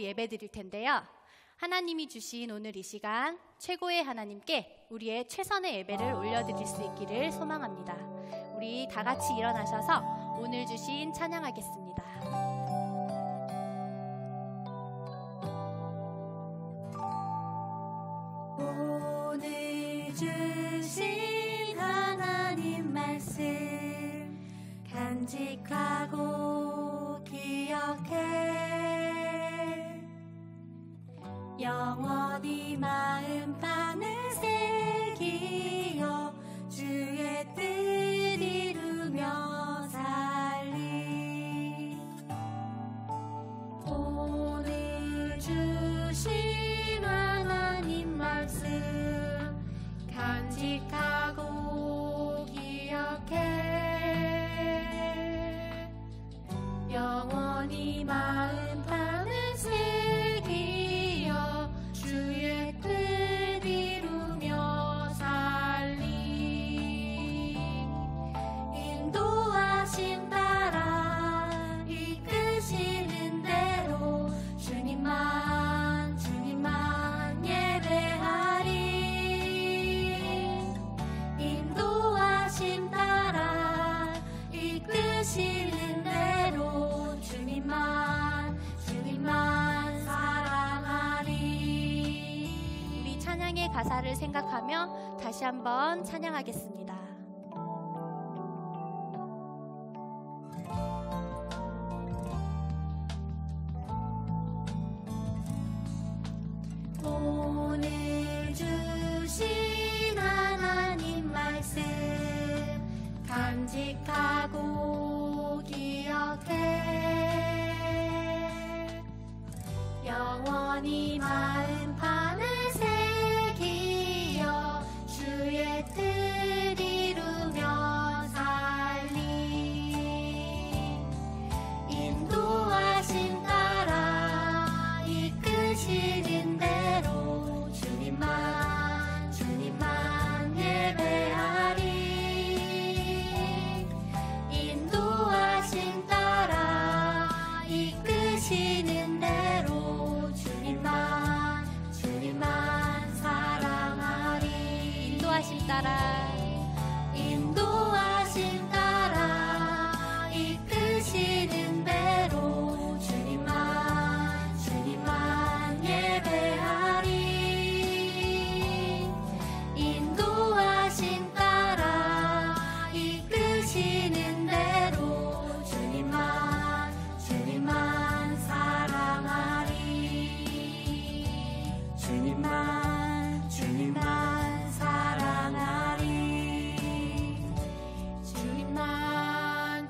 가지고 예배 드릴 텐데요. 하나님이 주신 오늘 이 시간 최고의 하나님께 우리의 최선의 예배를 올려드릴 수 있기를 소망합니다. 우리 다 같이 일어나셔서 오늘 주신 찬양하겠습니다. 오늘 주신 하나님 말씀 간직하고 기억해 영원히 마음판에 새기어 주의 뜻 이루며 살리 오늘 주신 하나님 말씀 간직하고 기억해 영원히 마음판에 새기어 주의 뜻 이루며 살리 인도하심 따라 이끄시는 대로 주님만 예배하리 인도하심 따라 이끄시는 대로 주님만 사랑하리. 우리 찬양의 가사를 생각하며 다시 한번 찬양하겠습니다. 오늘 주신 하나님 말씀 간직하고 기억해 영원히 마음판에 새기어 주의 뜻 이루며 살리 인도하심 따라 이끄시는 대로 주님만 예배하리 인도하심 따라 이끄시는 대로 주님만 사랑하리 인도하심 따라 이끄시는 대로 주님만 예배하리 인도하심 따라 이끄시는 대로 주님만 사랑하리 주님만 사랑하리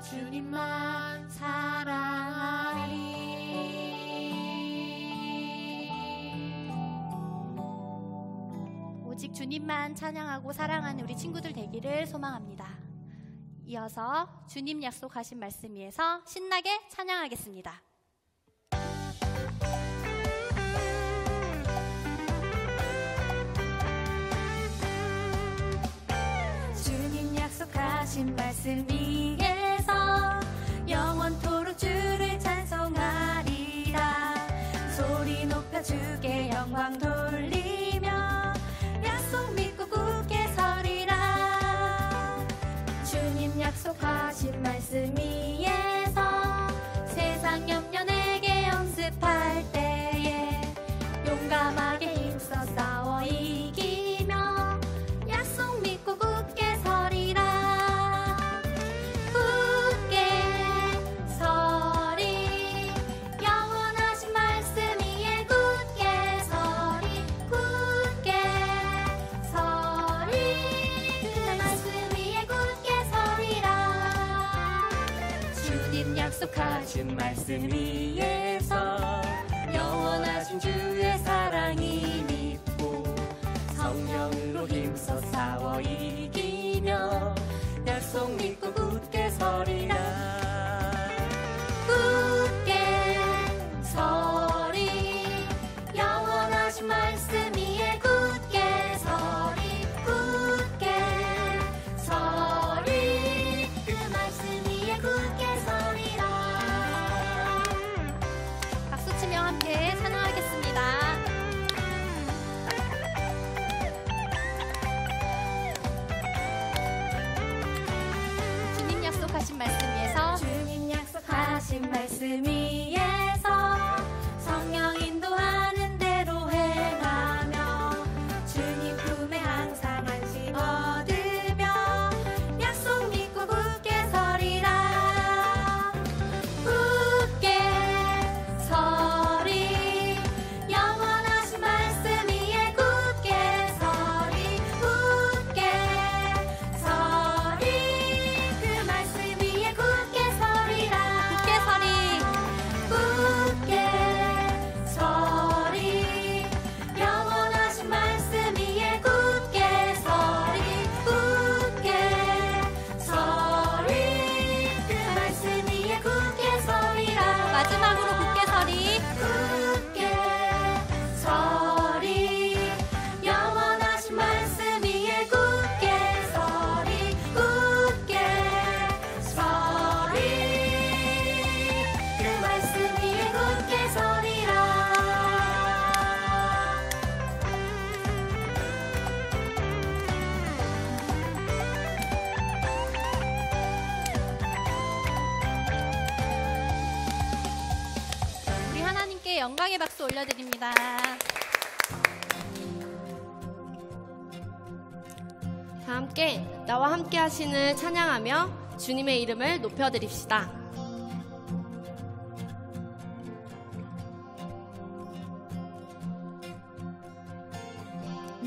주님만 사랑하리. 오직 주님만 찬양하고 사랑하는 우리 친구들 되기를 소망합니다. 이어서 주님 약속하신 말씀 위에서 신나게 찬양하겠습니다. 주님 약속하신 말씀 위에서 영원토록 주를 찬송하리라 소리 높여 주께 영광 돌리며 약속 믿고 굳게 서리라 주님 약속하신 말씀 위에서 세상 염려 내게 연습할 때에 용감하게 힘써 싸워 이기며 약속 믿고 굳게 서리라 굳게 서리 영원하신 말씀 위에 굳게 서리 그 말씀 위에 굳게 서리라 주님 약속하신 말씀 위에서 영원하신 주의 사랑이 믿고 성령으로 힘써 싸워 이기며 약속 믿고 굳게 서리라 굳게 서리 영원하신 말씀 위에 굳게 서리 그 말씀 위에 굳게 서리라 박수 치며 함께 찬양하겠습니다. 약속하신 말씀 위에서 주님 약속하신 말씀 위에서 성령 인도하는 대로 행하며 주님 품에 항상 안식 얻으며 약속 믿고 굳게 서리라. 굳게 서리 영원하신 말씀 위에 굳게 서리. 굳게 서리 그 말씀 위에 굳게 서리라. 굳게 서리. 굳게 서리 영원하신 말씀 위에 굳게 서리. 굳게 서리 그 말씀 위에 굳게 서리라. 마지막으로 굳게 서리. 굳게 서리 영원하신 말씀 위에 굳게 서리. 굳게 서리 그 말씀 위에 굳게 서리라. 우리 하나님께 영광의 박수 올려드립니다. 다 함께 나와 함께 하시는 찬양하며 주님의 이름을 높여드립시다.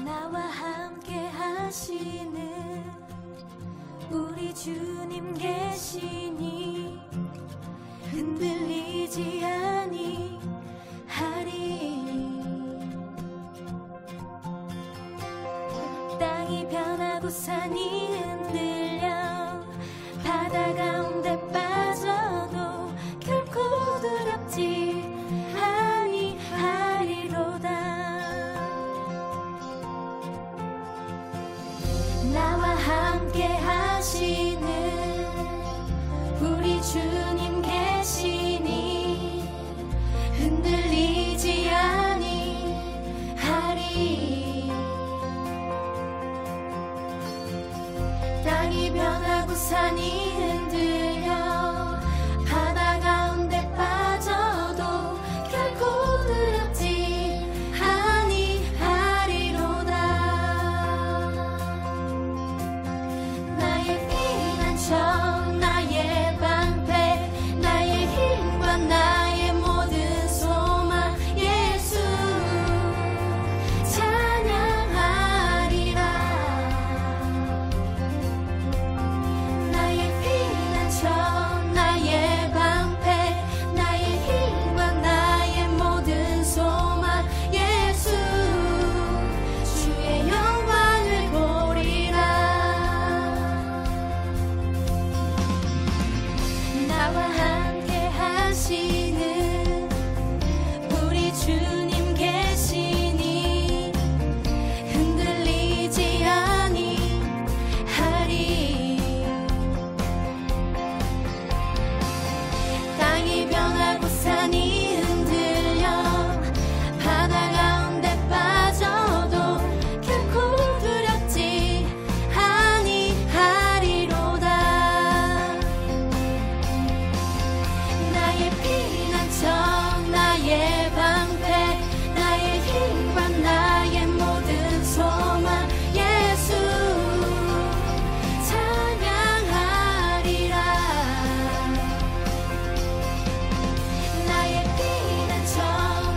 나와 함께 하시는 우리 주님 계시니 흔들리지 아니하리. 땅이 변하고 산이 흔들려 바다 가운데 빠져도 결코 두렵지 아니하리로다. 나와 함께 하시는 우리 주님 계시니 흔들리지 아니하리. 땅이 변하고 산이 흔들려 바다 가운데 빠져도 결코 두렵지 아니하리로다. 나의 피난처 나의 방패 나의 힘과 나의 모든 소망 예수 찬양하리라. 나의 피난처 나의 방패 나의 힘과 나의 모든 소망 예수 주의 영광을 보리라. 나와 함께 하시는 우리 주님 계시니 흔들리지 아니하리. 땅이 변하고 산이 흔들려 바다 가운데 빠져도 결코 두렵지 아니하리로다. 나의 피난처 나의 방패 나의 힘과 나의 모든 소망 예수 찬양하리라. 나의 피난처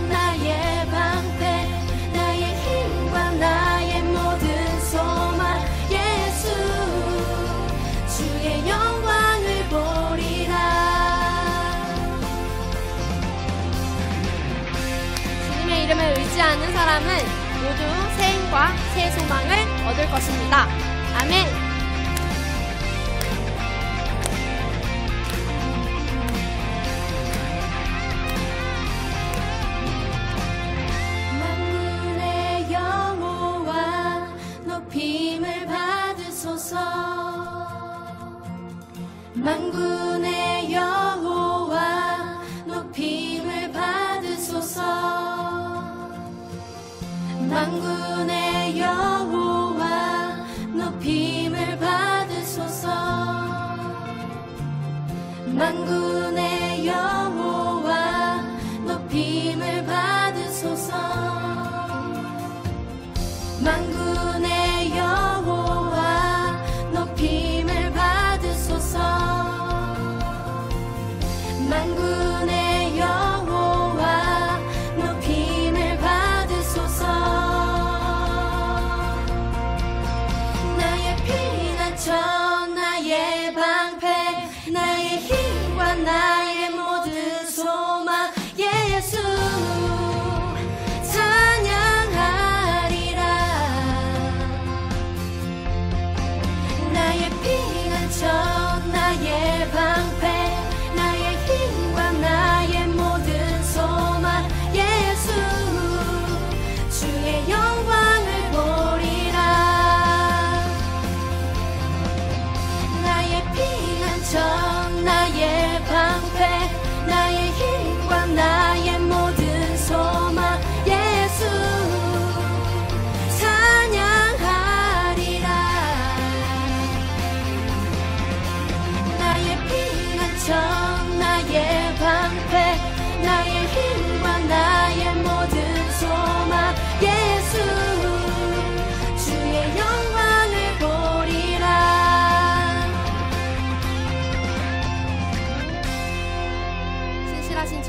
나의 방패 나의 힘과 나의 모든 소망 예수 주의 영광을 보리라. 주님의 이름을 의지하는 사람은 모두 새 힘과 새 소망을 얻을 것입니다. 아멘. 만군의 여호와 높임을 받으소서. 만군의 여호와 높임을 받으소서. 만군의 여호와 높임을 받으소서.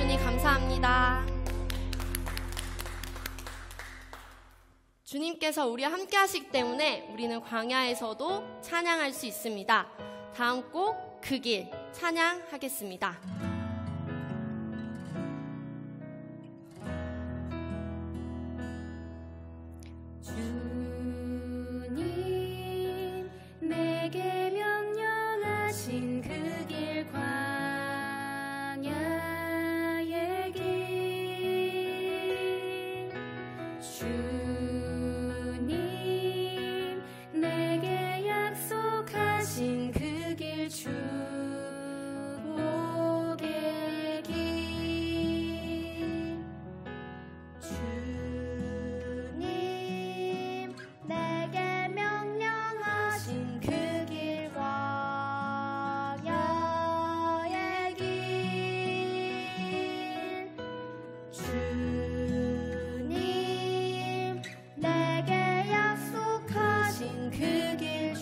주시니 감사합니다. 주님께서 우리와 함께 하시기 때문에 우리는 광야에서도 찬양할 수 있습니다. 다음 곡 그 길 찬양하겠습니다. 주님 내게 명령하신 그 길 광야의 길 주님 내게 약속하신 그 길 축복의 길 주님 내게 명령하신 그 길 광야의 길 주님 내게 약속하신 그 길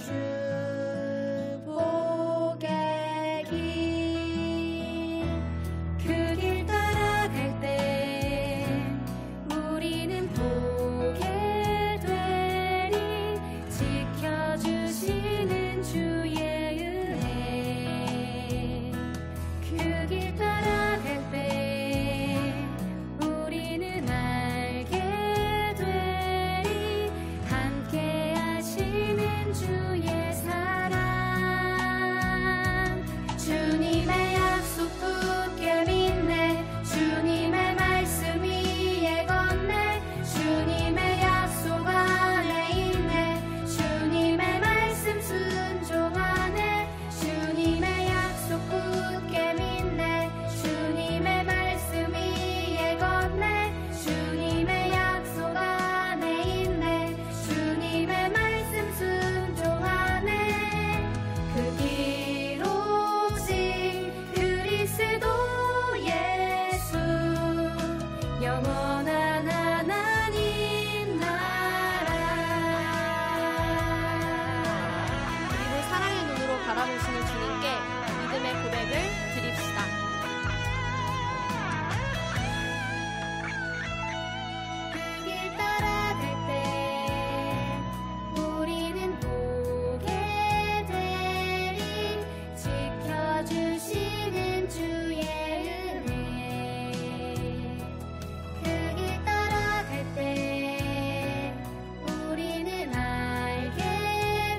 축복의 길 그 길 따라갈 때 우리는 보게 되리 지켜주시는 주의 은혜 그 길 따라갈 때 우리는 알게 되리 함께 하시는 주의 사랑 주님의 약속 굳게 믿네 주님의 말씀 위에 걷네 주님의 약속 안에 있네 주님의 말씀 순종하네 주님의 약속 굳게 믿네 주님의 말씀 위에 걷네 주님의 약속 안에 있네 주님의 말씀 순종하네 그 길 오직 그리스도 예수 영원한 하나님 나라 우리를 사랑의 눈으로 바라보시는 주님께 믿음의 고백을 드립시다. 그 길 따라갈 때 우리는 보게 되리 지켜주시는 주의 은혜 그 길 따라갈 때 우리는 알게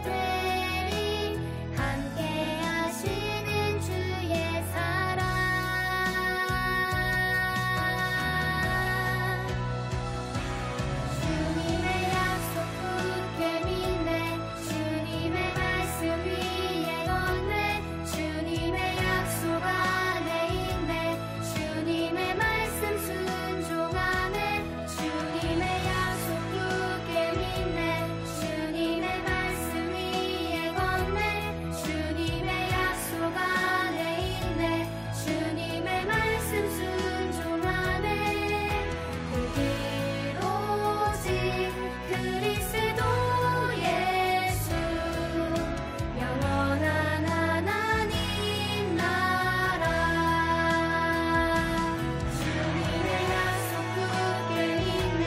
되리 함께 하시는 주의 사랑 주님의 약속 굳게 믿네 주님의 말씀 위에 걷네 주님의 약속 안에 있네 주님의 말씀 순종하네 주님의 약속 굳게 믿네 주님의 말씀 위에 걷네 주님의 약속 안에 있네 주님의 말씀 순종하네 그 길 오직 그리스도 예수 영원한 하나님 나라 주님의 약속 굳게 믿네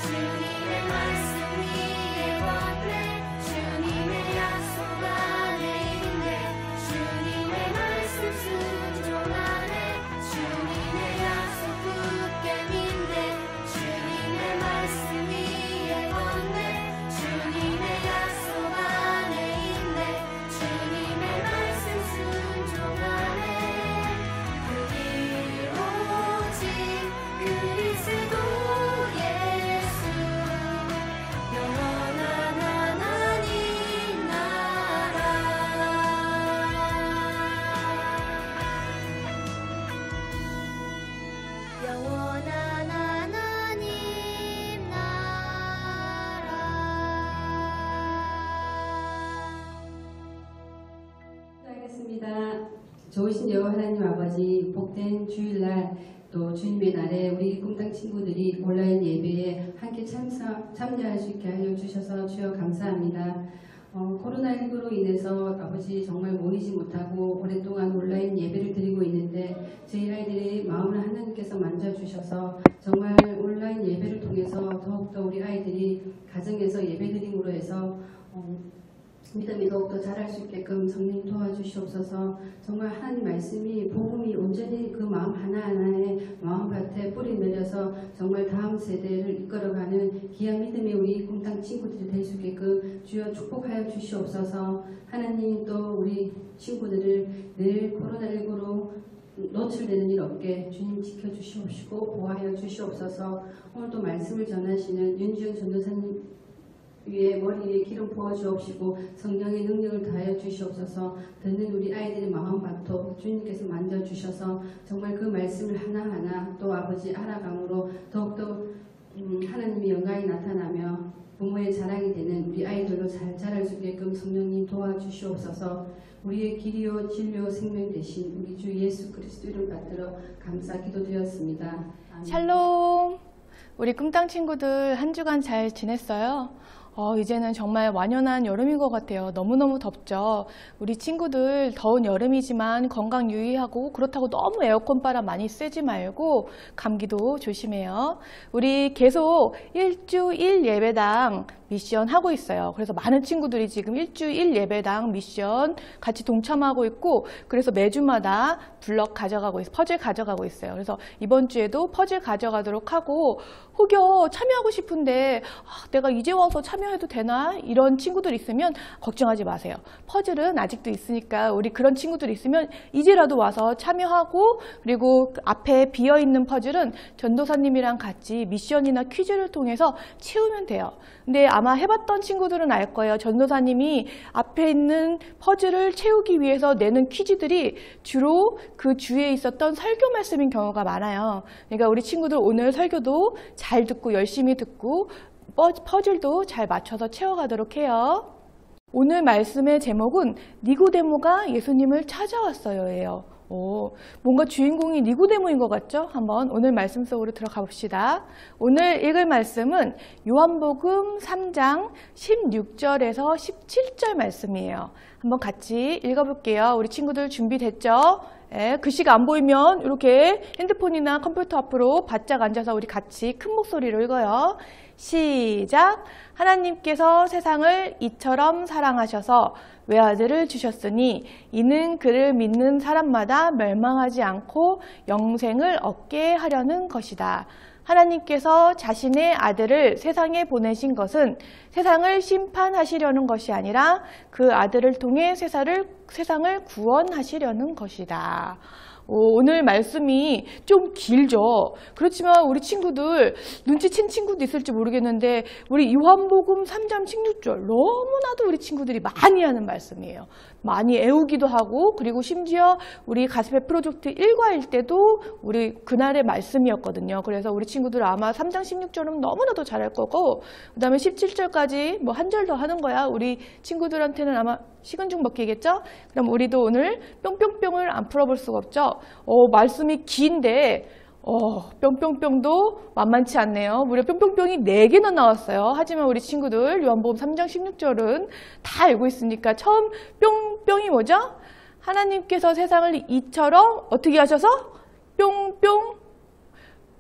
주님의 말씀 위에 걷네 주님의 약속 안에 있네 주님의 말씀 순종하네 주님의 약속 굳게 믿네 주님의 말씀 위에 걷네 주님의 약속 안에 있네 주님의 말씀 순종하네 그 길 오직 그리스도 예수 영원한 하나님 나라 영원한 하나님 나라 하겠습니다. 좋으신 여호와 하나님 아버지, 복된 주일날 또 주님의 날에 우리 꿈땅 친구들이 온라인 예배에 함께 참여할 수 있게 알려주셔서 주여 감사합니다. 코로나19로 인해서 아버지 정말 모이지 못하고 오랫동안 온라인 예배를 드리고 있는데 저희 아이들이 마음을 하나님께 주님께서 만져주셔서 정말 온라인 예배를 통해서 더욱더 우리 아이들이 가정에서 예배드림으로 해서 믿음이 더욱더 자랄 수 있게끔 성령 도와주시옵소서. 정말 하나님 말씀이 복음이 온전히 그 마음 하나하나의 마음밭에 뿌리 내려서 정말 다음 세대를 이끌어가는 귀한 믿음의 우리 꿈땅 친구들이 될 수 있게끔 주여 축복하여 주시옵소서. 하나님 또 우리 친구들을 늘 코로나19로 노출되는 일 없게 주님 지켜주시옵시고 보호하여 주시옵소서. 오늘도 말씀을 전하시는 윤지영 전도사님 위에 머리에 기름 부어 주옵시고 성령의 능력을 다하여 주시옵소서. 듣는 우리 아이들의 마음밭도 주님께서 만져주셔서 정말 그 말씀을 하나하나 또 아버지 알아감으로 더욱더 하나님의 영광이 나타나며 부모의 자랑이 되는 우리 아이들로 잘 자랄 수 있게끔 성령님 도와주시옵소서. 우리의 길이요 진리요 생명 되신 우리 주 예수 그리스도 이름 받들어 감사 기도드렸습니다. 아멘. 샬롬. 우리 꿈땅 친구들 한 주간 잘 지냈어요? 이제는 정말 완연한 여름인 것 같아요. 너무너무 덥죠. 우리 친구들 더운 여름이지만 건강 유의하고 그렇다고 너무 에어컨 바람 많이 쐬지 말고 감기도 조심해요. 우리 계속 일주일 예배당 미션 하고 있어요. 그래서 많은 친구들이 지금 일주일 예배당 미션 같이 동참하고 있고 그래서 매주마다 블럭 가져가고 있어요. 퍼즐 가져가고 있어요. 그래서 이번 주에도 퍼즐 가져가도록 하고 혹여 참여하고 싶은데 내가 이제 와서 참여해도 되나? 이런 친구들 있으면 걱정하지 마세요. 퍼즐은 아직도 있으니까 우리 그런 친구들 있으면 이제라도 와서 참여하고 그리고 그 앞에 비어있는 퍼즐은 전도사님이랑 같이 미션이나 퀴즈를 통해서 채우면 돼요. 근데 아마 해봤던 친구들은 알 거예요. 전도사님이 앞에 있는 퍼즐을 채우기 위해서 내는 퀴즈들이 주로 그 주에 있었던 설교 말씀인 경우가 많아요. 그러니까 우리 친구들 오늘 설교도 잘 듣고 열심히 듣고 퍼즐도 잘 맞춰서 채워가도록 해요. 오늘 말씀의 제목은 니고데모가 예수님을 찾아왔어요 예요. 뭔가 주인공이 니고데모인 것 같죠? 한번 오늘 말씀 속으로 들어가 봅시다. 오늘 읽을 말씀은 요한복음 3장 16절에서 17절 말씀이에요. 한번 같이 읽어볼게요. 우리 친구들 준비됐죠? 글씨가 안 보이면 이렇게 핸드폰이나 컴퓨터 앞으로 바짝 앉아서 우리 같이 큰 목소리로 읽어요. 시작! 하나님께서 세상을 이처럼 사랑하셔서 외아들을 주셨으니 이는 그를 믿는 사람마다 멸망하지 않고 영생을 얻게 하려는 것이다. 하나님께서 자신의 아들을 세상에 보내신 것은 세상을 심판하시려는 것이 아니라 그 아들을 통해 세상을 구원하시려는 것이다. 오늘 말씀이 좀 길죠. 그렇지만 우리 친구들 눈치챈 친구도 있을지 모르겠는데 우리 요한복음 3장 16절 너무나도 우리 친구들이 많이 하는 말씀이에요. 많이 애우기도 하고 그리고 심지어 우리 가스페 프로젝트 1과일 때도 우리 그날의 말씀이었거든요. 그래서 우리 친구들 아마 3장 16절은 너무나도 잘할 거고 그 다음에 17절까지 뭐 한 절 더 하는 거야. 우리 친구들한테는 아마 식은 죽 먹기겠죠? 그럼 우리도 오늘 뿅뿅뿅을 안 풀어볼 수가 없죠? 말씀이 긴데 뿅뿅뿅도 만만치 않네요. 무려 뿅뿅뿅이 4개나 나왔어요. 하지만 우리 친구들 요한복음 3장 16절은 다 알고 있으니까 처음 뿅뿅이 뭐죠? 하나님께서 세상을 이처럼 어떻게 하셔서? 뿅뿅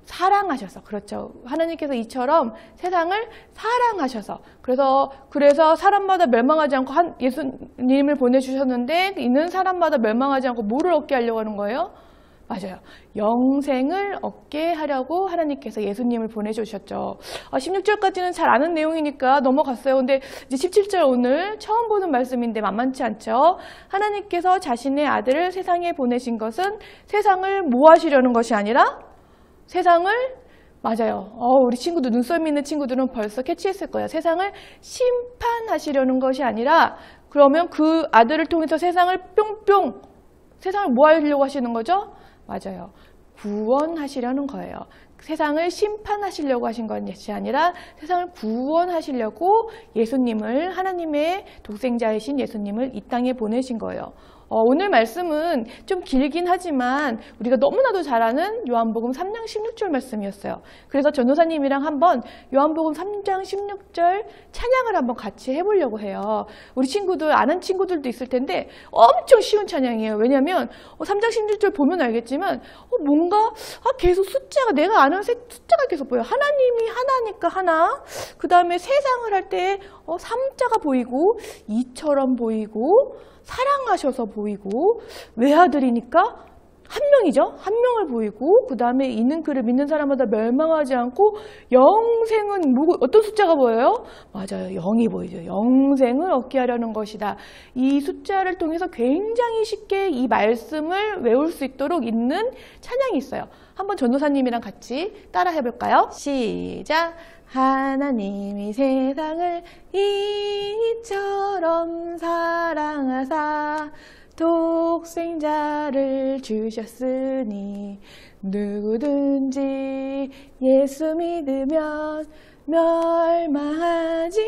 사랑하셔서. 그렇죠. 하나님께서 이처럼 세상을 사랑하셔서 그래서 사람마다 멸망하지 않고 예수님을 보내주셨는데 있는 사람마다 멸망하지 않고 뭐를 얻게 하려고 하는 거예요? 맞아요. 영생을 얻게 하려고 하나님께서 예수님을 보내주셨죠. 16절까지는 잘 아는 내용이니까 넘어갔어요. 근데 이제 17절 오늘 처음 보는 말씀인데 만만치 않죠. 하나님께서 자신의 아들을 세상에 보내신 것은 세상을 뭐 하시려는 것이 아니라 세상을 맞아요. 우리 친구들 눈썰미 있는 친구들은 벌써 캐치했을 거예요. 세상을 심판하시려는 것이 아니라 그러면 그 아들을 통해서 세상을 뭐 하려고 하시는 거죠? 맞아요. 구원하시려는 거예요. 세상을 심판하시려고 하신 것이 아니라 세상을 구원하시려고 예수님을 하나님의 독생자이신 예수님을 이 땅에 보내신 거예요. 오늘 말씀은 좀 길긴 하지만 우리가 너무나도 잘 아는 요한복음 3장 16절 말씀이었어요. 그래서 전도사님이랑 한번 요한복음 3장 16절 찬양을 한번 같이 해보려고 해요. 우리 친구들, 아는 친구들도 있을 텐데 엄청 쉬운 찬양이에요. 왜냐하면 3장 16절 보면 알겠지만 뭔가 계속 숫자가, 내가 아는 숫자가 계속 보여요. 하나님이 하나니까 하나, 그 다음에 세상을 할 때 3자가 보이고 2처럼 보이고 사랑하셔서 보이고 외아들이니까 한 명이죠. 한 명을 보이고 그 다음에 있는 그를 믿는 사람마다 멸망하지 않고 영생은 어떤 숫자가 보여요? 맞아요. 0이 보이죠. 영생을 얻게 하려는 것이다. 이 숫자를 통해서 굉장히 쉽게 이 말씀을 외울 수 있도록 있는 찬양이 있어요. 한번 전도사님이랑 같이 따라 해볼까요? 시작! 하나님이 세상을 이처럼 사랑하사 독생자를 주셨으니 누구든지 예수 믿으면 멸망하지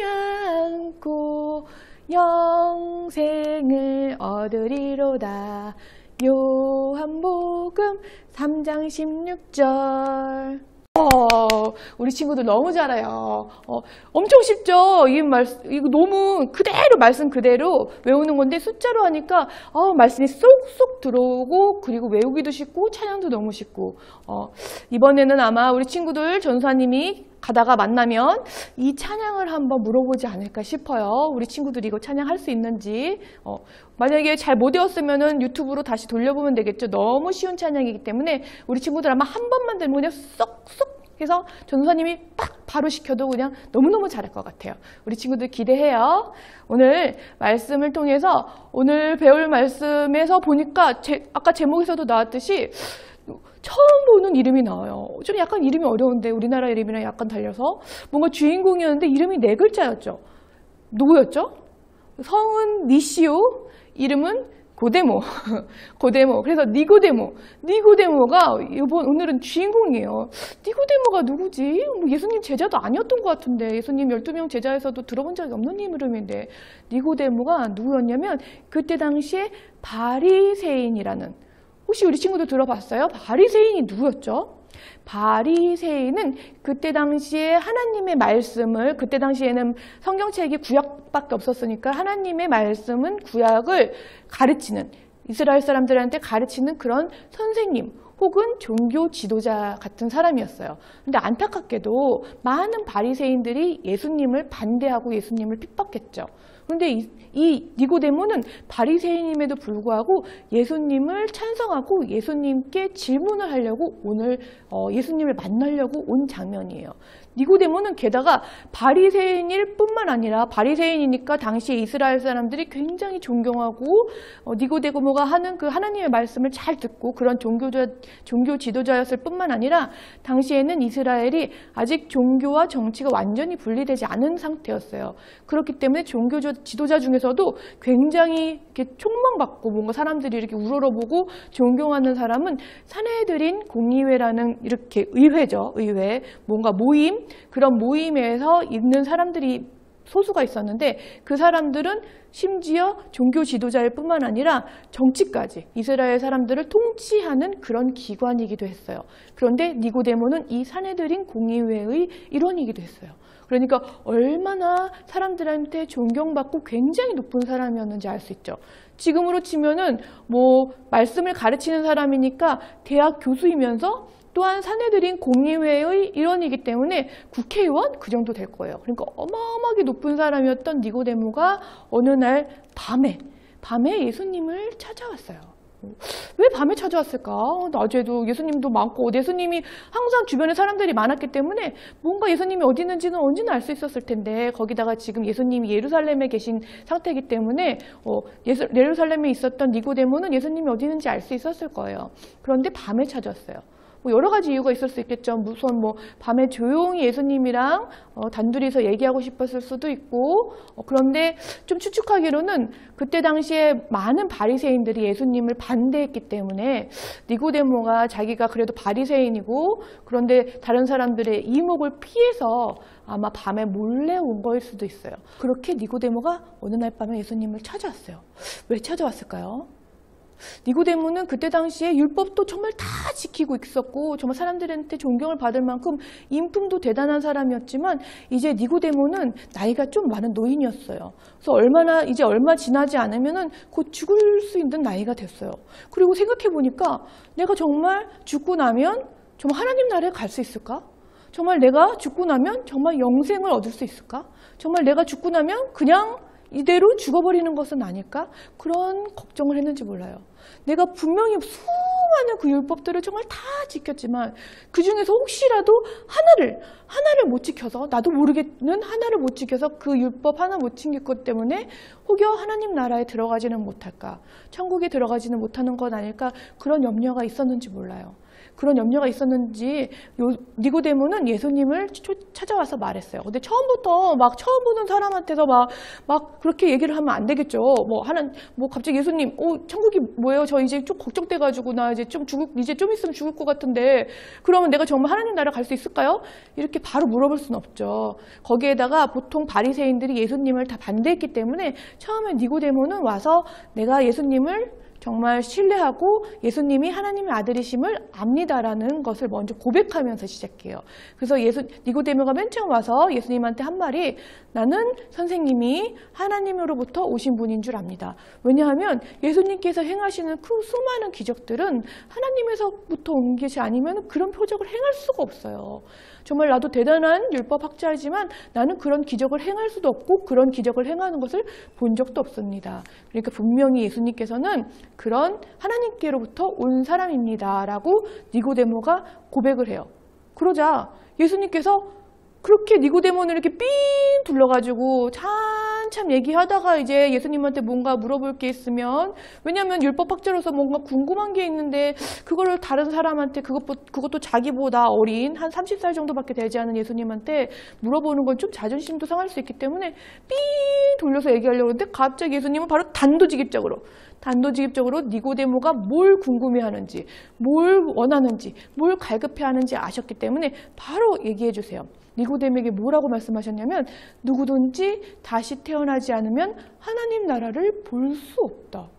않고 영생을 얻으리로다. 요한복음 3장 16절. 우리 친구들 너무 잘해요. 엄청 쉽죠? 이거 너무 그대로, 말씀 그대로 외우는 건데 숫자로 하니까 말씀이 쏙쏙 들어오고, 그리고 외우기도 쉽고 찬양도 너무 쉽고. 이번에는 아마 우리 친구들 전사님이 가다가 만나면 이 찬양을 한번 물어보지 않을까 싶어요. 우리 친구들이 이거 찬양할 수 있는지. 만약에 잘 못 외웠으면 유튜브로 다시 돌려보면 되겠죠. 너무 쉬운 찬양이기 때문에 우리 친구들 아마 한 번만 들으면 그냥 쏙쏙 해서 전도사님이 딱 바로 시켜도 그냥 너무너무 잘할 것 같아요. 우리 친구들 기대해요. 오늘 말씀을 통해서, 오늘 배울 말씀에서 보니까 아까 제목에서도 나왔듯이 처음 보는 이름이 나와요. 좀 약간 이름이 어려운데, 우리나라 이름이랑 약간 달려서 뭔가 주인공이었는데 이름이 4글자였죠. 누구였죠? 성은 니시오, 이름은 고데모. 고데모. 그래서 니고데모가 오늘은 주인공이에요. 니고데모가 누구지? 예수님 제자도 아니었던 것 같은데, 예수님 12명 제자에서도 들어본 적이 없는 이름인데, 니고데모가 누구였냐면 그때 당시에 바리새인이라는, 혹시 우리 친구들 들어봤어요? 바리새인이 누구였죠? 바리새인은 그때 당시에 하나님의 말씀을, 그때 당시에는 성경책이 구약밖에 없었으니까 하나님의 말씀은 구약을 가르치는, 이스라엘 사람들한테 가르치는 그런 선생님 혹은 종교 지도자 같은 사람이었어요. 근데 안타깝게도 많은 바리새인들이 예수님을 반대하고 예수님을 핍박했죠. 그런데 이 니고데모는 바리새인임에도 불구하고 예수님을 찬성하고 예수님께 질문을 하려고 오늘 예수님을 만나려고 온 장면이에요. 니고데모는 게다가 바리새인일 뿐만 아니라, 바리새인이니까 당시에 이스라엘 사람들이 굉장히 존경하고 니고데모가 하는 그 하나님의 말씀을 잘 듣고 그런 종교 지도자였을 뿐만 아니라, 당시에는 이스라엘이 아직 종교와 정치가 완전히 분리되지 않은 상태였어요. 그렇기 때문에 종교 지도자 중에서도 굉장히 이렇게 촉망받고 뭔가 사람들이 이렇게 우러러보고 존경하는 사람은 사내들인 공의회라는, 이렇게 의회죠. 의회. 뭔가 모임, 그런 모임에서 있는 사람들이 소수가 있었는데, 그 사람들은 심지어 종교 지도자일 뿐만 아니라 정치까지 이스라엘 사람들을 통치하는 그런 기관이기도 했어요. 그런데 니고데모는 이 사내들인 공의회의 일원이기도 했어요. 그러니까 얼마나 사람들한테 존경받고 굉장히 높은 사람이었는지 알 수 있죠. 지금으로 치면은 말씀을 가르치는 사람이니까 대학 교수이면서 또한 사내들인 공의회의 일원이기 때문에 국회의원 그 정도 될 거예요. 그러니까 어마어마하게 높은 사람이었던 니고데모가 어느 날 밤에 예수님을 찾아왔어요. 왜 밤에 찾아왔을까? 낮에도 예수님도 많고, 예수님이 항상 주변에 사람들이 많았기 때문에 뭔가 예수님이 어디 있는지는 언제나 알 수 있었을 텐데, 거기다가 지금 예수님이 예루살렘에 계신 상태이기 때문에 예루살렘에 있었던 니고데모는 예수님이 어디 있는지 알 수 있었을 거예요. 그런데 밤에 찾아왔어요. 뭐 여러 가지 이유가 있을 수 있겠죠. 우선 뭐 밤에 조용히 예수님이랑 단둘이서 얘기하고 싶었을 수도 있고, 그런데 좀 추측하기로는 그때 당시에 많은 바리새인들이 예수님을 반대했기 때문에 니고데모가 자기가 그래도 바리새인이고 그런데 다른 사람들의 이목을 피해서 아마 밤에 몰래 온 거일 수도 있어요. 그렇게 니고데모가 어느 날 밤에 예수님을 찾아왔어요. 왜 찾아왔을까요? 니고데모는 그때 당시에 율법도 정말 다 지키고 있었고 정말 사람들한테 존경을 받을 만큼 인품도 대단한 사람이었지만 이제 니고데모는 나이가 좀 많은 노인이었어요. 그래서 이제 얼마 지나지 않으면은 곧 죽을 수 있는 나이가 됐어요. 그리고 생각해 보니까 내가 정말 죽고 나면 정말 하나님 나라에 갈 수 있을까? 정말 내가 죽고 나면 정말 영생을 얻을 수 있을까? 정말 내가 죽고 나면 그냥 이대로 죽어버리는 것은 아닐까? 그런 걱정을 했는지 몰라요. 내가 분명히 수많은 그 율법들을 정말 다 지켰지만 그 중에서 혹시라도 하나를 못 지켜서 나도 모르겠는 하나를 못 지켜서 그 율법 하나 못 지킬 것 때문에 혹여 하나님 나라에 들어가지는 못할까? 천국에 들어가지는 못하는 건 아닐까? 그런 염려가 있었는지 몰라요. 그런 염려가 있었는지 니고데모는 예수님을 찾아와서 말했어요. 근데 처음부터 막 처음 보는 사람한테서 막 그렇게 얘기를 하면 안 되겠죠. 뭐 갑자기 예수님, 천국이 뭐예요? 저 이제 좀 걱정돼가지고 나 이제 좀 있으면 죽을 것 같은데 그러면 내가 정말 하나님 나라 갈 수 있을까요? 이렇게 바로 물어볼 수는 없죠. 거기에다가 보통 바리새인들이 예수님을 다 반대했기 때문에 처음에 니고데모는 와서 내가 예수님을 정말 신뢰하고 예수님이 하나님의 아들이심을 압니다라는 것을 먼저 고백하면서 시작해요. 그래서 니고데모가 맨 처음 와서 예수님한테 한 말이 나는 선생님이 하나님으로부터 오신 분인 줄 압니다. 왜냐하면 예수님께서 행하시는 그 수많은 기적들은 하나님에서부터 온 것이 아니면 그런 표적을 행할 수가 없어요. 정말 나도 대단한 율법학자이지만 나는 그런 기적을 행할 수도 없고 그런 기적을 행하는 것을 본 적도 없습니다. 그러니까 분명히 예수님께서는 그런 하나님께로부터 온 사람입니다 라고 니고데모가 고백을 해요. 그러자 예수님께서 그렇게 니고데모는 이렇게 삥 둘러가지고 한참 얘기하다가 이제 예수님한테 뭔가 물어볼 게 있으면 왜냐하면 율법학자로서 뭔가 궁금한 게 있는데 그거를 다른 사람한테 그것도 자기보다 어린 한 30살 정도밖에 되지 않은 예수님한테 물어보는 건 좀 자존심도 상할 수 있기 때문에 삥 돌려서 얘기하려고 하는데 갑자기 예수님은 바로 단도직입적으로 니고데모가 뭘 궁금해하는지 뭘 원하는지 뭘 갈급해하는지 아셨기 때문에 바로 얘기해 주세요. 니고데모에게 뭐라고 말씀하셨냐면 누구든지 다시 태어나지 않으면 하나님 나라를 볼 수 없다.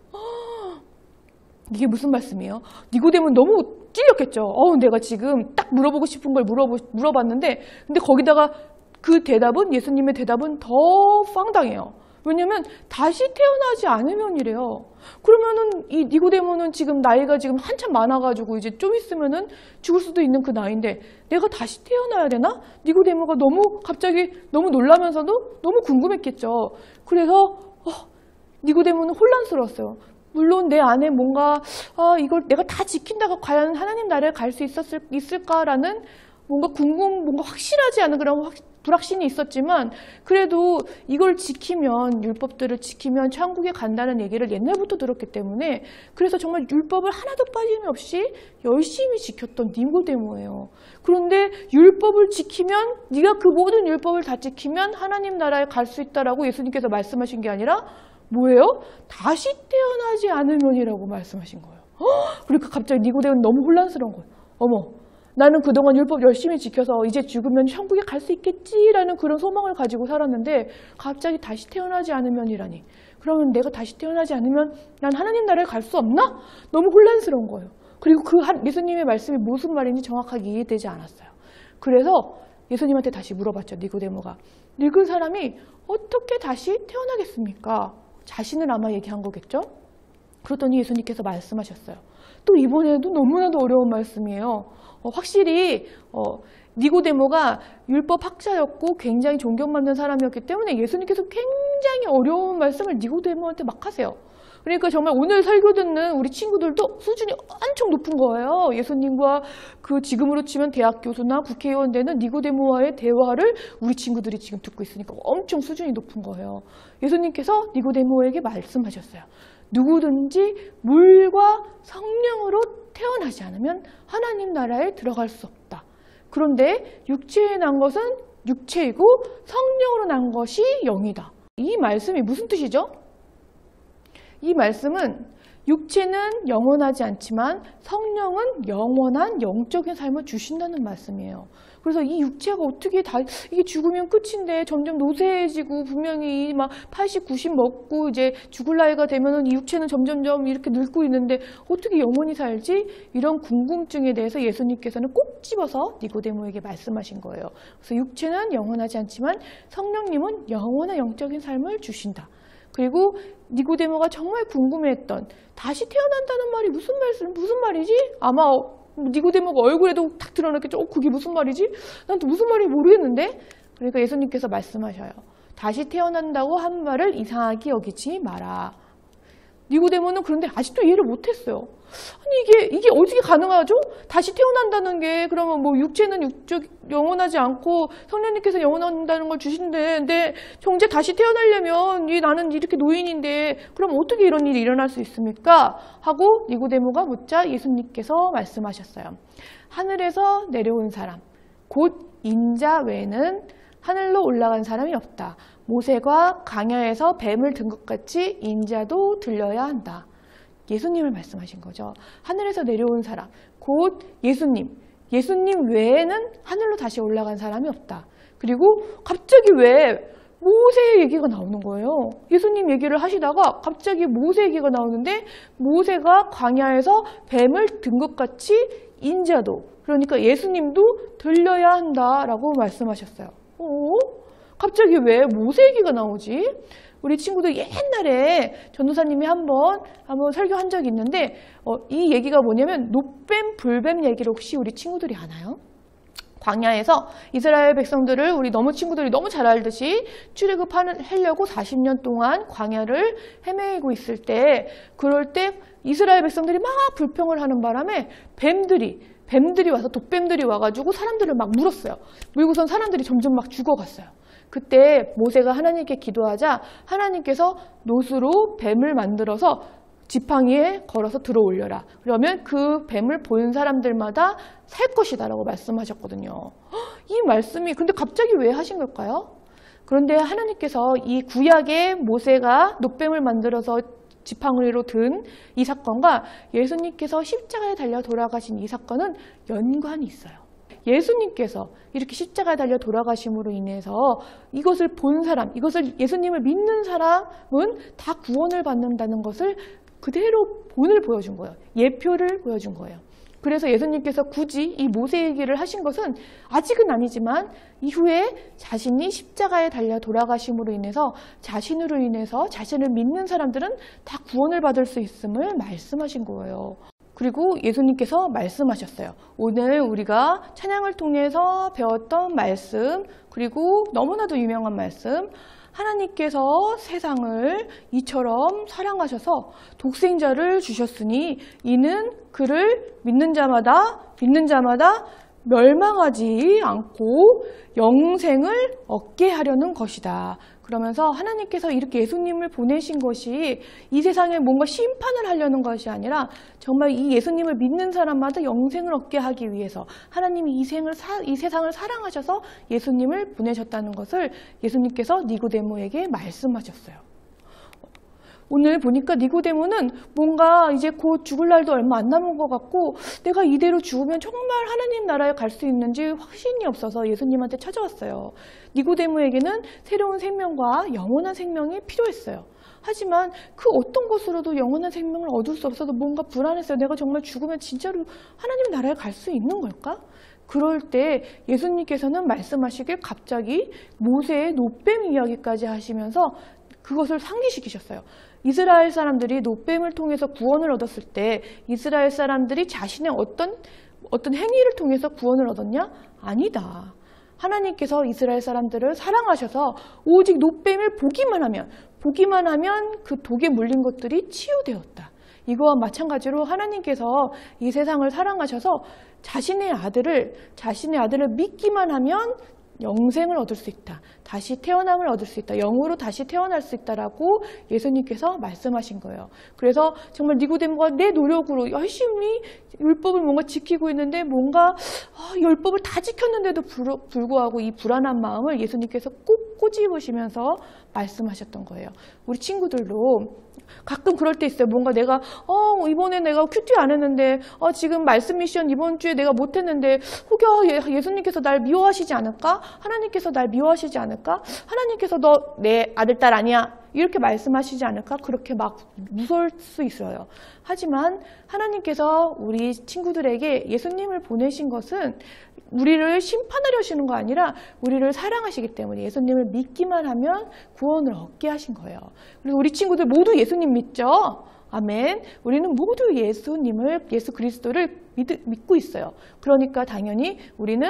이게 무슨 말씀이에요? 니고데모는 너무 찔렸겠죠. 내가 지금 딱 물어보고 싶은 걸 물어봤는데 근데 거기다가 그 대답은 예수님의 대답은 더 황당해요. 왜냐면 다시 태어나지 않으면이래요. 그러면은 이 니고데모는 지금 나이가 지금 한참 많아가지고 이제 좀 있으면은 죽을 수도 있는 그 나이인데 내가 다시 태어나야 되나? 니고데모가 갑자기 너무 놀라면서도 너무 궁금했겠죠. 그래서 니고데모는 혼란스러웠어요. 물론 내 안에 뭔가 이걸 내가 다 지킨다고 과연 하나님 나라에 갈 수 있을까라는 뭔가 확실하지 않은 그런 불확신이 있었지만 그래도 이걸 지키면 율법들을 지키면 천국에 간다는 얘기를 옛날부터 들었기 때문에 그래서 정말 율법을 하나도 빠짐없이 열심히 지켰던 니고데모예요. 그런데 율법을 지키면 네가 그 모든 율법을 다 지키면 하나님 나라에 갈 수 있다라고 예수님께서 말씀하신 게 아니라 뭐예요? 다시 태어나지 않으면이라고 말씀하신 거예요. 그러니까 갑자기 니고데모는 너무 혼란스러운 거예요. 어머. 나는 그동안 율법 열심히 지켜서 이제 죽으면 천국에 갈 수 있겠지라는 그런 소망을 가지고 살았는데 갑자기 다시 태어나지 않으면이라니. 그러면 내가 다시 태어나지 않으면 난 하나님 나라에 갈 수 없나? 너무 혼란스러운 거예요. 그리고 예수님의 말씀이 무슨 말인지 정확하게 이해되지 않았어요. 그래서 예수님한테 다시 물어봤죠. 니고데모가. 늙은 사람이 어떻게 다시 태어나겠습니까? 자신을 아마 얘기한 거겠죠? 그러더니 예수님께서 말씀하셨어요. 또 이번에도 너무나도 어려운 말씀이에요. 확실히 니고데모가 율법학자였고 굉장히 존경받는 사람이었기 때문에 예수님께서 굉장히 어려운 말씀을 니고데모한테 막 하세요. 그러니까 정말 오늘 설교 듣는 우리 친구들도 수준이 엄청 높은 거예요. 예수님과 그 지금으로 치면 대학 교수나 국회의원 되는 니고데모와의 대화를 우리 친구들이 지금 듣고 있으니까 엄청 수준이 높은 거예요. 예수님께서 니고데모에게 말씀하셨어요. 누구든지 물과 성령으로 태어나지 않으면 하나님 나라에 들어갈 수 없다. 그런데 육체에 난 것은 육체이고 성령으로 난 것이 영이다. 이 말씀이 무슨 뜻이죠? 이 말씀은 육체는 영원하지 않지만 성령은 영원한 영적인 삶을 주신다는 말씀이에요. 그래서 이 육체가 어떻게 이게 죽으면 끝인데 점점 노쇠해지고 분명히 막 80, 90 먹고 이제 죽을 나이가 되면은 이 육체는 점점점 이렇게 늙고 있는데 어떻게 영원히 살지? 이런 궁금증에 대해서 예수님께서는 꼭 집어서 니고데모에게 말씀하신 거예요. 그래서 육체는 영원하지 않지만 성령님은 영원한 영적인 삶을 주신다. 그리고 니고데모가 정말 궁금해했던 다시 태어난다는 말이 무슨 말이지? 아마 니고데모가 얼굴에도 딱 드러났겠죠. 그게 무슨 말이지? 난 또 무슨 말인지 모르겠는데? 그러니까 예수님께서 말씀하셔요. 다시 태어난다고 한 말을 이상하게 여기지 마라. 니고데모는 그런데 아직도 이해를 못했어요. 아니 이게 어떻게 가능하죠? 다시 태어난다는 게 그러면 뭐 육체는 영원하지 않고 성령님께서 영원한다는 걸 주신데, 근데 정작 다시 태어나려면 나는 이렇게 노인인데 그럼 어떻게 이런 일이 일어날 수 있습니까? 하고 니고데모가 묻자 예수님께서 말씀하셨어요. 하늘에서 내려온 사람, 곧 인자 외에는 하늘로 올라간 사람이 없다. 모세가 광야에서 뱀을 든 것 같이 인자도 들려야 한다. 예수님을 말씀하신 거죠. 하늘에서 내려온 사람, 곧 예수님 외에는 하늘로 다시 올라간 사람이 없다. 그리고 갑자기 왜 모세 얘기가 나오는 거예요. 예수님 얘기를 하시다가 갑자기 모세 얘기가 나오는데 모세가 광야에서 뱀을 든 것 같이 인자도, 그러니까 예수님도 들려야 한다라고 말씀하셨어요. 갑자기 왜 모세 얘기가 나오지? 우리 친구들 옛날에 전도사님이 한번 설교한 적이 있는데 이 얘기가 뭐냐면 놋뱀, 불뱀 얘기를 혹시 우리 친구들이 아나요? 광야에서 이스라엘 백성들을 우리 친구들이 너무 잘 알듯이 출애굽하려고 40년 동안 광야를 헤매고 있을 때, 그럴 때 이스라엘 백성들이 막 불평을 하는 바람에 뱀들이 와서 돛뱀들이 와가지고 사람들을 막 물었어요. 물고선 사람들이 점점 막 죽어갔어요. 그때 모세가 하나님께 기도하자 하나님께서 놋으로 뱀을 만들어서 지팡이에 걸어서 들어올려라. 그러면 그 뱀을 본 사람들마다 살 것이다 라고 말씀하셨거든요. 이 말씀이 근데 갑자기 왜 하신 걸까요? 그런데 하나님께서 이 구약의 모세가 놋뱀을 만들어서 지팡이로 든 이 사건과 예수님께서 십자가에 달려 돌아가신 이 사건은 연관이 있어요. 예수님께서 이렇게 십자가에 달려 돌아가심으로 인해서 이것을 본 사람, 이것을 예수님을 믿는 사람은 다 구원을 받는다는 것을 그대로 본을 보여준 거예요. 예표를 보여준 거예요. 그래서 예수님께서 굳이 이 모세 얘기를 하신 것은 아직은 아니지만 이후에 자신이 십자가에 달려 돌아가심으로 인해서 자신으로 인해서 자신을 믿는 사람들은 다 구원을 받을 수 있음을 말씀하신 거예요. 그리고 예수님께서 말씀하셨어요. 오늘 우리가 찬양을 통해서 배웠던 말씀, 그리고 너무나도 유명한 말씀, 하나님께서 세상을 이처럼 사랑하셔서 독생자를 주셨으니 이는 그를 믿는 자마다 멸망하지 않고 영생을 얻게 하려는 것이다. 그러면서 하나님께서 이렇게 예수님을 보내신 것이 이 세상에 뭔가 심판을 하려는 것이 아니라 정말 이 예수님을 믿는 사람마다 영생을 얻게 하기 위해서 하나님이 이 세상을 사랑하셔서 예수님을 보내셨다는 것을 예수님께서 니고데모에게 말씀하셨어요. 오늘 보니까 니고데모는 뭔가 이제 곧 죽을 날도 얼마 안 남은 것 같고 내가 이대로 죽으면 정말 하나님 나라에 갈 수 있는지 확신이 없어서 예수님한테 찾아왔어요. 니고데모에게는 새로운 생명과 영원한 생명이 필요했어요. 하지만 그 어떤 것으로도 영원한 생명을 얻을 수 없어서 뭔가 불안했어요. 내가 정말 죽으면 진짜로 하나님 나라에 갈 수 있는 걸까? 그럴 때 예수님께서는 말씀하시길 갑자기 모세의 놋뱀 이야기까지 하시면서 그것을 상기시키셨어요. 이스라엘 사람들이 놋뱀을 통해서 구원을 얻었을 때 이스라엘 사람들이 자신의 어떤 행위를 통해서 구원을 얻었냐? 아니다. 하나님께서 이스라엘 사람들을 사랑하셔서 오직 놋뱀을 보기만 하면 그 독에 물린 것들이 치유되었다. 이거와 마찬가지로 하나님께서 이 세상을 사랑하셔서 자신의 아들을 믿기만 하면 영생을 얻을 수 있다. 다시 태어남을 얻을 수 있다. 영으로 다시 태어날 수 있다라고 예수님께서 말씀하신 거예요. 그래서 정말 니고데모가 내 노력으로 열심히 율법을 뭔가 지키고 있는데 뭔가 율법을 다 지켰는데도 불구하고 이 불안한 마음을 예수님께서 꼭 꼬집으시면서 말씀하셨던 거예요. 우리 친구들도 가끔 그럴 때 있어요. 뭔가 내가 이번에 내가 큐티 안 했는데 지금 말씀 미션 이번 주에 내가 못 했는데 혹여 예수님께서 날 미워하시지 않을까? 하나님께서 날 미워하시지 않을까? 하나님께서 너 내 아들 딸 아니야. 이렇게 말씀하시지 않을까? 그렇게 막 무서울 수 있어요. 하지만 하나님께서 우리 친구들에게 예수님을 보내신 것은 우리를 심판하려 하시는 거 아니라 우리를 사랑하시기 때문에 예수님을 믿기만 하면 구원을 얻게 하신 거예요. 그래서 우리 친구들 모두 예수님 믿죠? 아멘. 우리는 모두 예수님을, 예수 그리스도를 믿고 있어요. 그러니까 당연히 우리는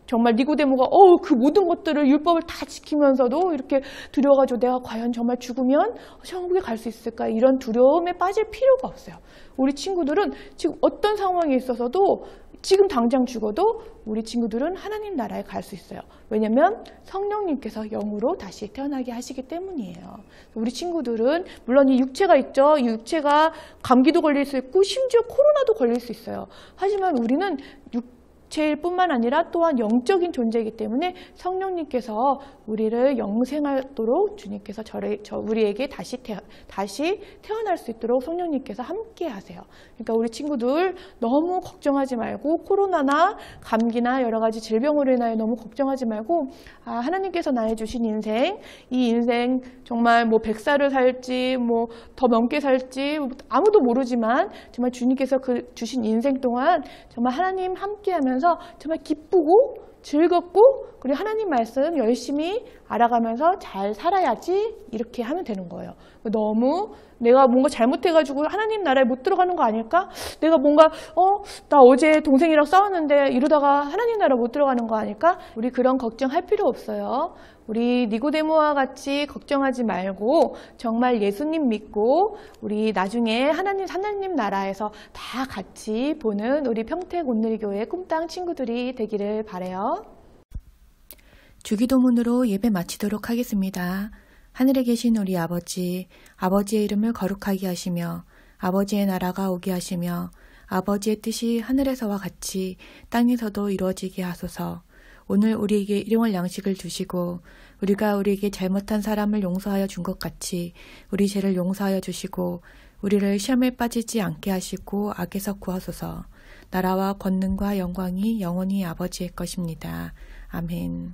정말 니고데모가 그 모든 것들을 율법을 다 지키면서도 이렇게 두려워가지고 내가 과연 정말 죽으면 천국에 갈 수 있을까? 이런 두려움에 빠질 필요가 없어요. 우리 친구들은 지금 어떤 상황에 있어서도 지금 당장 죽어도 우리 친구들은 하나님 나라에 갈 수 있어요. 왜냐하면 성령님께서 영으로 다시 태어나게 하시기 때문이에요. 우리 친구들은 물론 이 육체가 있죠. 이 육체가 감기도 걸릴 수 있고 심지어 코로나도 걸릴 수 있어요. 하지만 우리는 육체일 뿐만 아니라 또한 영적인 존재이기 때문에 성령님께서 우리를 영생하도록 주님께서 우리에게 다시 태어날 수 있도록 성령님께서 함께 하세요. 그러니까 우리 친구들 너무 걱정하지 말고 코로나나 감기나 여러 가지 질병으로 인하여 너무 걱정하지 말고 하나님께서 나의 주신 인생, 이 인생 정말 뭐 100살을 살지 뭐 더 넘게 살지 아무도 모르지만 정말 주님께서 그 주신 인생 동안 정말 하나님 함께 하면서 정말 기쁘고 즐겁고 그리고 하나님 말씀 열심히 알아가면서 잘 살아야지 이렇게 하면 되는 거예요. 너무 내가 뭔가 잘못해가지고 하나님 나라에 못 들어가는 거 아닐까? 내가 뭔가 나 어제 동생이랑 싸웠는데 이러다가 하나님 나라 못 들어가는 거 아닐까? 우리 그런 걱정할 필요 없어요. 우리 니고데모와 같이 걱정하지 말고 정말 예수님 믿고 우리 나중에 하나님 나라에서 다 같이 보는 우리 평택 온누리교회 꿈땅 친구들이 되기를 바라요. 주기도문으로 예배 마치도록 하겠습니다. 하늘에 계신 우리 아버지, 아버지의 이름을 거룩하게 하시며 아버지의 나라가 오게 하시며 아버지의 뜻이 하늘에서와 같이 땅에서도 이루어지게 하소서. 오늘 우리에게 일용할 양식을 주시고 우리가 우리에게 잘못한 사람을 용서하여 준 것 같이 우리 죄를 용서하여 주시고 우리를 시험에 빠지지 않게 하시고 악에서 구하소서. 나라와 권능과 영광이 영원히 아버지의 것입니다. 아멘.